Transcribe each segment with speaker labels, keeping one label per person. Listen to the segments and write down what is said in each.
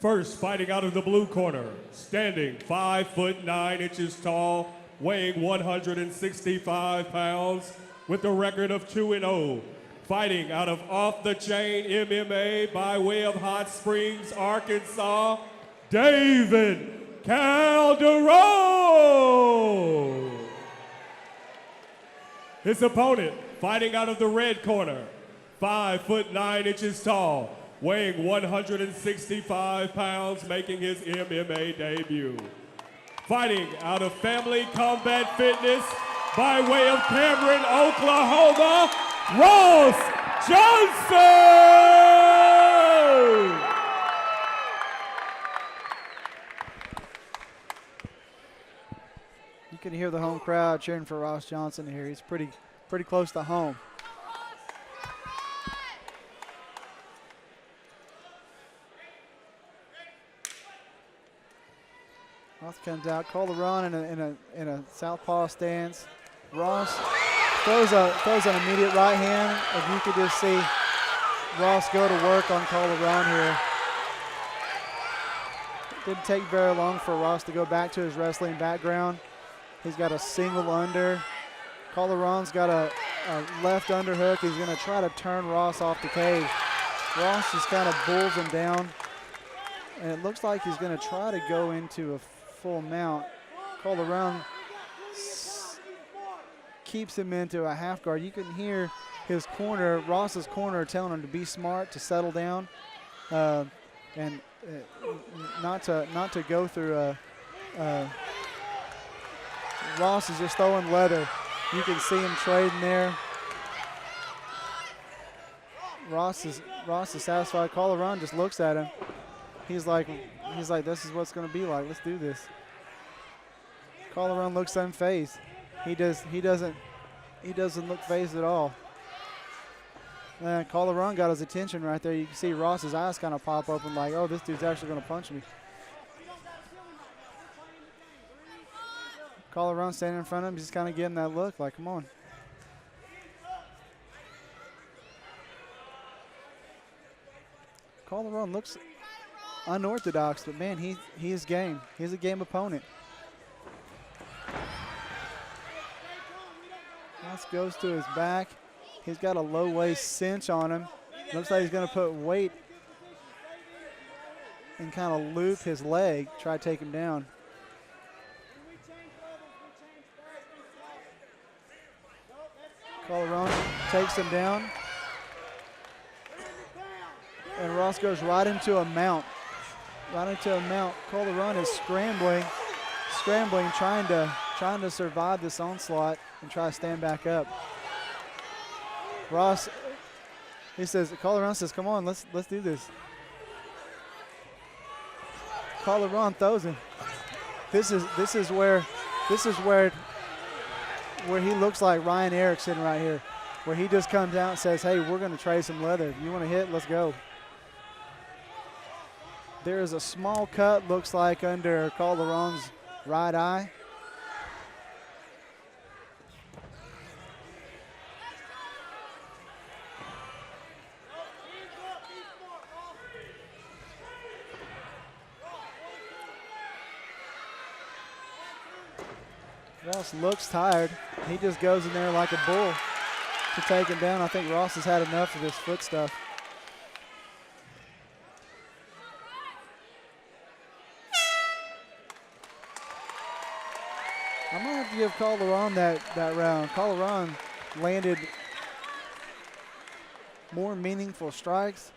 Speaker 1: First, fighting out of the blue corner, standing 5'9" tall, weighing 165 pounds, with a record of 2-0. Fighting out of Off the Chain MMA by way of Hot Springs, Arkansas, David Calderon. His opponent, fighting out of the red corner, 5'9" tall, weighing 165 pounds, making his MMA debut. Fighting out of Family Combat Fitness by way of Cameron, Oklahoma, Ross Johnson!
Speaker 2: You can hear the home crowd cheering for Ross Johnson here. He's pretty close to home. Ross comes out. Calderon in a southpaw stance. Ross throws an immediate right hand. If you could just see Ross go to work on Calderon here. It didn't take very long for Ross to go back to his wrestling background. He's got a single under. Calderon's got a left underhook. He's going to try to turn Ross off the cage. Ross just kind of bulls him down. And it looks like he's going to try to go into a full mount. Calderon keeps him into a half guard. You can hear his corner, Ross's corner, telling him to be smart, to settle down, and not to go through Ross is just throwing leather. You can see him trading there. Ross is satisfied. Calderon just looks at him. He's like, this is what's going to be like. Let's do this. Calderon looks unfazed. He doesn't look fazed at all. And Calderon got his attention right there. You can see Ross's eyes kind of pop open like, oh, this dude's actually going to punch me. Calderon standing in front of him, just kind of getting that look like, come on. Calderon looks unorthodox, but man, he is game. He's a game opponent. Ross goes to his back. He's got a low waist cinch on him. Looks like he's going to put weight and kind of loop his leg, try to take him down. Calderon takes him down. And Ross goes right into a mount. Right into a mount. Calderon is scrambling, trying to survive this onslaught and try to stand back up. Ross, Calderon says, come on, let's do this. Calderon throws him. This is where he looks like Ryan Erickson right here, where he just comes out and says, hey, we're going to trade some leather. If you want to hit, let's go. There is a small cut, looks like, under Calderon's right eye. Ross looks tired. He just goes in there like a bull to take him down. I think Ross has had enough of this foot stuff. I'm going to have to give Calderon that round. Calderon landed more meaningful strikes.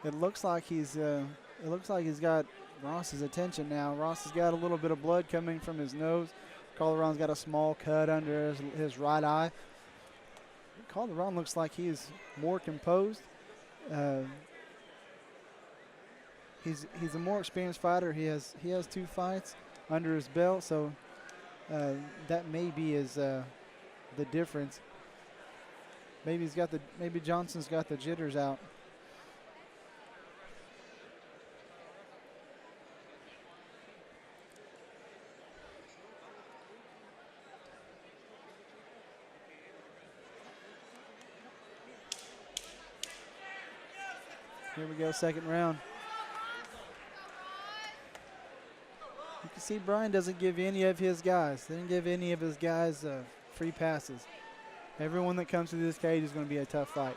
Speaker 2: It looks like he's got Ross's attention now. Ross has got a little bit of blood coming from his nose. Calderon's got a small cut under his right eye. Calderon looks like he is more composed. He's a more experienced fighter. He has 2 fights under his belt, so that may be the difference. Maybe Johnson's got the jitters out. Here we go, second round. see Brian doesn't give any of his guys. They didn't give any of his guys free passes. Everyone that comes to this cage is going to be a tough fight.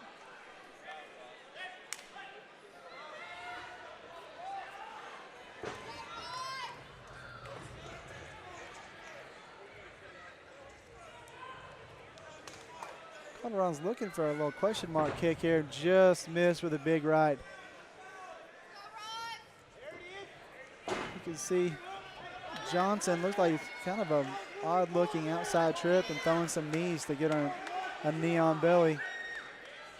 Speaker 2: Calderon's looking for a little question mark kick here. Just missed with a big right. You can see Johnson looks like he's kind of a odd looking outside trip and throwing some knees to get a knee on belly.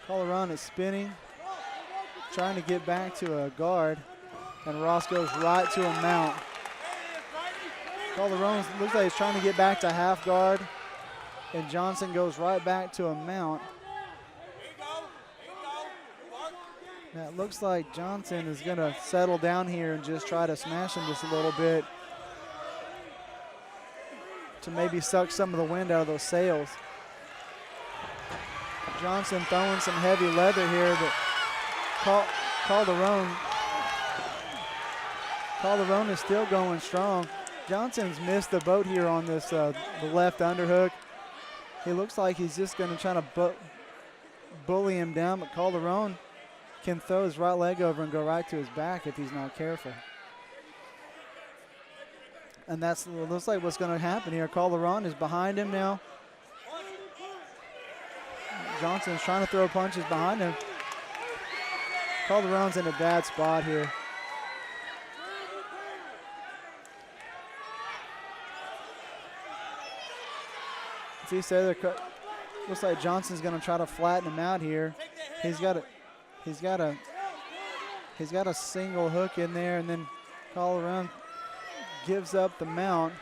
Speaker 2: Calderon is spinning, trying to get back to a guard, and Ross goes right to a mount. Calderon looks like he's trying to get back to half guard, and Johnson goes right back to a mount. Now it looks like Johnson is going to settle down here and just try to smash him just a little bit to maybe suck some of the wind out of those sails. Johnson throwing some heavy leather here, but Calderon is still going strong. Johnson's missed the boat here on this the left underhook. He looks like he's just going to try to bully him down, but Calderon can throw his right leg over and go right to his back if he's not careful. And that's looks like what's going to happen here. Calderon is behind him now. Johnson's trying to throw punches behind him. Calderon's in a bad spot here. If he said looks like Johnson's going to try to flatten him out here. He's got a single hook in there, and then Calderon gives up the mount.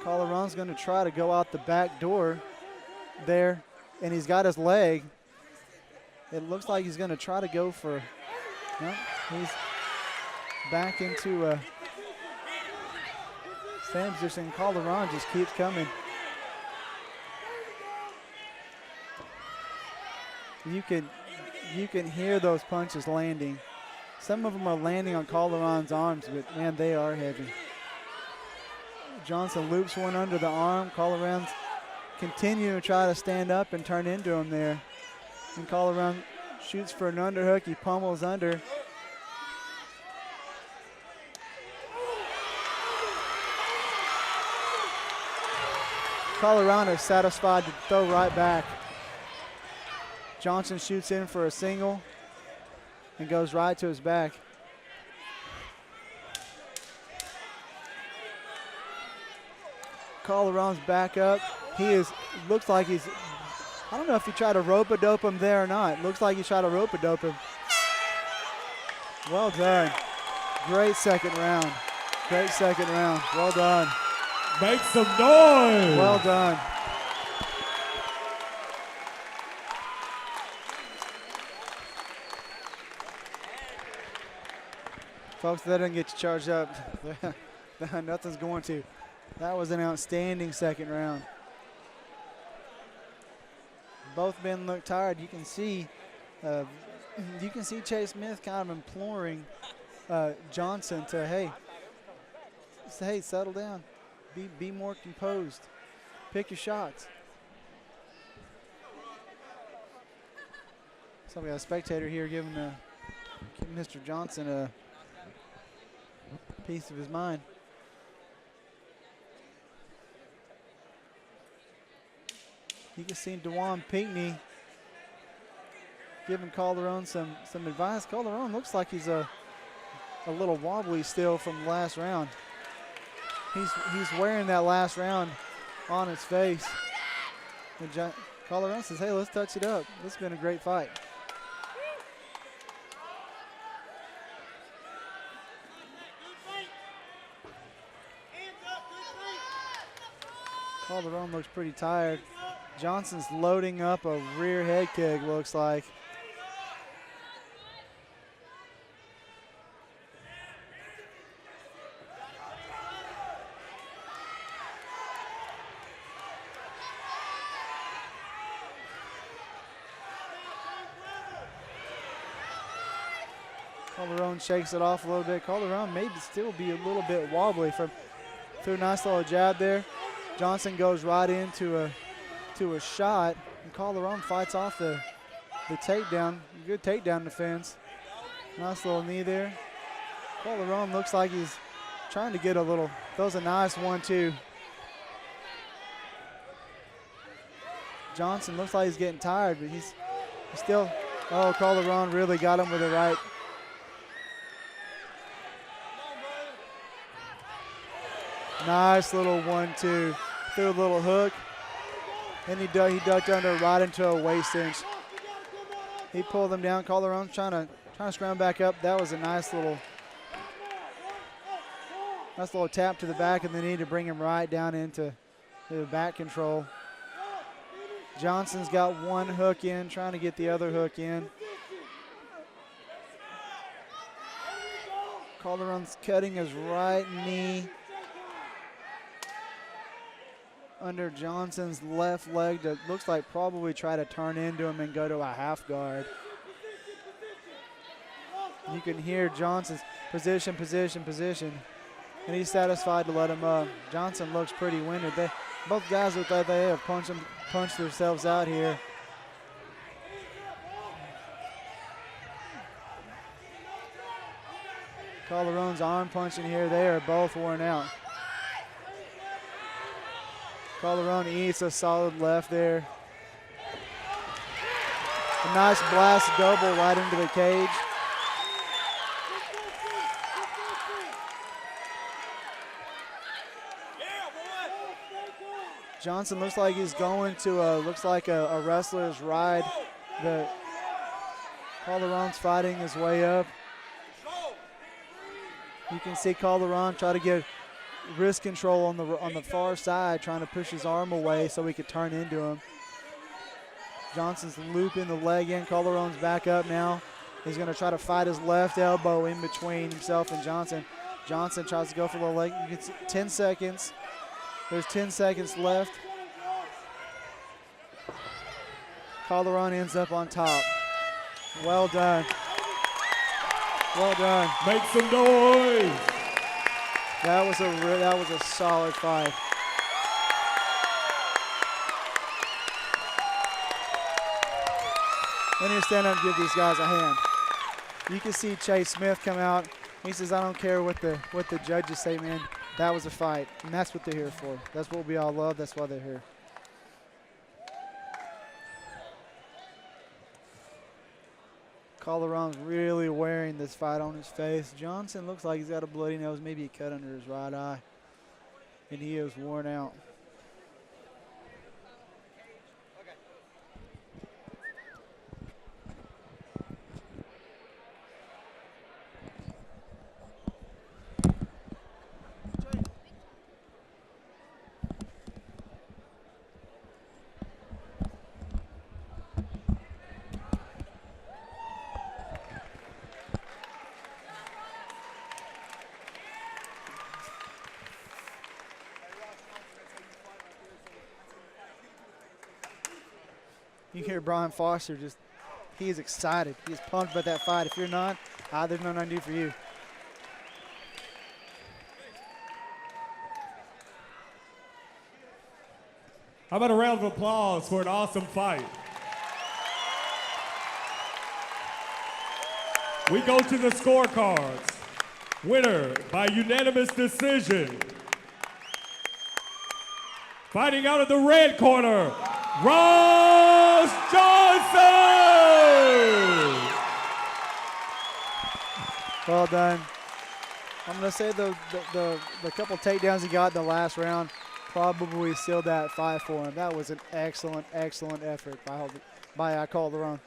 Speaker 2: Calderon's going to try to go out the back door there, and he's got his leg. It looks like he's going to try to go for, no, he's back into a stand position. Calderon just keeps coming. You can hear those punches landing. Some of them are landing on Calderon's arms, but man, they are heavy. Johnson loops one under the arm. Calderon's continuing to try to stand up and turn into him there. And Calderon shoots for an underhook. He pummels under. Calderon is satisfied to throw right back. Johnson shoots in for a single and goes right to his back. Calderon's back up. Looks like he's, I don't know if he tried to rope-a-dope him there or not. Looks like he tried to rope-a-dope him. Well done. Great second round. Great second round. Well done.
Speaker 1: Make some noise.
Speaker 2: Well done. Folks, that didn't get you charged up. Nothing's going to. That was an outstanding second round. Both men look tired. You can see Chase Smith kind of imploring Johnson to, hey, settle down. Be more composed. Pick your shots. So we got a spectator here giving Mr. Johnson a piece of his mind. You can see DeJuan Pinckney giving Calderon some advice. Calderon looks like he's a little wobbly still from the last round. He's wearing that last round on his face. And Calderon says, hey, let's touch it up. This has been a great fight. Calderon looks pretty tired. Johnson's loading up a rear head kick, looks like. Calderon shakes it off a little bit. Calderon may still be a little bit wobbly through a nice little jab there. Johnson goes right into a shot, and Calderon fights off the takedown. Good takedown defense. Nice little knee there. Calderon looks like he's trying to get a little, throws a nice 1-2. Johnson looks like he's getting tired, but he's still, oh, Calderon really got him with the right. Nice little 1-2. Threw a little hook, and he ducked under right into a waist cinch. He pulled him down. Calderon's trying to scramble back up. That was a nice little tap to the back of the knee to bring him right down into the back control. Johnson's got one hook in, trying to get the other hook in. Calderon's cutting his right knee under Johnson's left leg that looks like probably try to turn into him and go to a half guard. You can hear Johnson's position, and he's satisfied to let him up. Johnson looks pretty winded. Both guys look like they have punched themselves out here. Calderon's arm punching here, they are both worn out. Calderon eats a solid left there. A nice blast double right into the cage. Johnson looks like he's going to a wrestler's ride. Calderon's fighting his way up. You can see Calderon try to get wrist control on the far side, trying to push his arm away so he could turn into him. Johnson's looping the leg in. Calderon's back up now. He's going to try to fight his left elbow in between himself and Johnson. Johnson tries to go for the leg. You can see 10 seconds. There's 10 seconds left. Calderon ends up on top. Well done. Well done.
Speaker 1: Make some noise.
Speaker 2: That was a solid fight. Let me stand up and give these guys a hand. You can see Chase Smith come out. He says, "I don't care what the judges say, man. That was a fight," and that's what they're here for. That's what we all love. That's why they're here. Calderon's really wearing this fight on his face. Johnson looks like he's got a bloody nose, maybe a cut under his right eye, and he is worn out. You hear Brian Foster he is excited. He is pumped about that fight. If you're not, there's nothing I can do for you.
Speaker 1: How about a round of applause for an awesome fight? We go to the scorecards. Winner by unanimous decision. Fighting out of the red corner, Ross Johnson!
Speaker 2: Well done. I'm going to say the couple takedowns he got in the last round probably sealed that fight for him. That was an excellent, excellent effort by Calderon.